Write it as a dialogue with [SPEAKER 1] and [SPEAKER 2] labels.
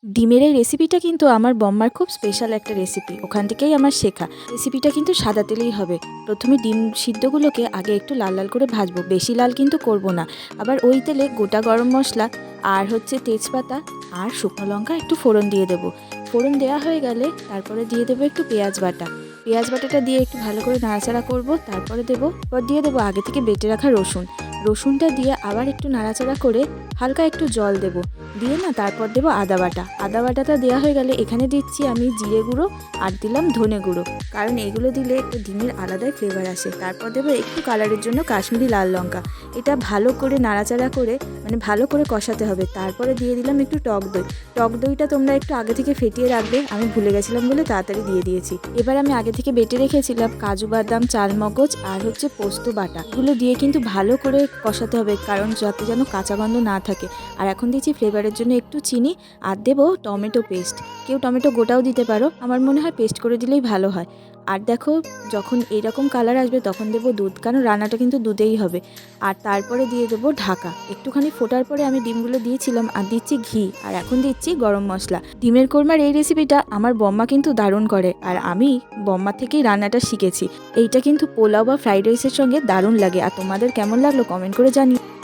[SPEAKER 1] ডিমের এই রেসিপিটা কিন্তু আমার বম্মার খুব স্পেশাল একটা রেসিপি, ওখান থেকেই আমার শেখা। রেসিপিটা কিন্তু সাদা তেলেই হবে। প্রথমে ডিম সিদ্ধগুলোকে আগে একটু লাল লাল করে ভাজবো, বেশি লাল কিন্তু করব না। আবার ওই তেলে গোটা গরম মশলা আর হচ্ছে তেজপাতা আর শুকনো লঙ্কা একটু ফোড়ন দিয়ে দেবো। ফোড়ন দেওয়া হয়ে গেলে তারপরে দিয়ে দেবো একটু পেঁয়াজ বাটা। পেঁয়াজ বাটাটা দিয়ে একটু ভালো করে নাড়াচাড়া করব। তারপরে দিয়ে দেবো আগে থেকে বেটে রাখা রসুন। রসুনটা দিয়ে আবার একটু নাড়াচাড়া করে হালকা একটু জল দেবো। দিয়ে না তারপর দেবো আদা বাটা। আদা বাটাটা দেওয়া হয়ে গেলে এখানে দিচ্ছি আমি জিরে গুঁড়ো আর দিলাম ধনে গুঁড়ো, কারণ এগুলো দিলে একটা ডিমের আলাদাই ফ্লেভার আসে। তারপর দেবো একটু কালারের জন্য কাশ্মীরি লাল লঙ্কা। এটা ভালো করে নাড়াচাড়া করে ভালো করে কষাতে হবে। তারপরে দিয়ে দিলাম একটু টক দই। টক দইটা তোমরা একটু আগে থেকে ফেটিয়ে রাখবে, আমি ভুলে গেছিলাম বলে তাড়াতাড়ি দিয়ে দিয়েছি। এবার আমি আগে থেকে বেটে রেখেছিলাম কাজু বাদাম, চালমগজ আর হচ্ছে পোস্ত বাটা, এগুলো দিয়ে কিন্তু ভালো করে কষাতে হবে, কারণ যাতে যেন কাঁচা গন্ধ না থাকে। আর এখন দিচ্ছি ফ্লেভারের জন্য একটু চিনি আর দেবো টমেটো পেস্ট। কেউ টমেটো গোটাও দিতে পারো, আমার মনে হয় পেস্ট করে দিলেই ভালো হয়। আর দেখো, যখন এইরকম কালার আসবে তখন দেবো দুধ, কারণ রান্নাটা কিন্তু দুধেই হবে। আর তারপরে দিয়ে দেবো ঢাকা। একটুখানি ফোটার পরে আমি ডিমগুলো দিয়েছিলাম আর দিচ্ছি ঘি, আর এখন দিচ্ছি গরম মশলা। ডিমের কোরমার এই রেসিপিটা আমার বম্মা কিন্তু দারুণ করে, আর আমি বম্মা থেকেই রান্নাটা শিখেছি। এইটা কিন্তু পোলাও বা ফ্রাইড রাইসের সঙ্গে দারুণ লাগে। আর তোমাদের কেমন লাগলো কমেন্ট করে জানিও।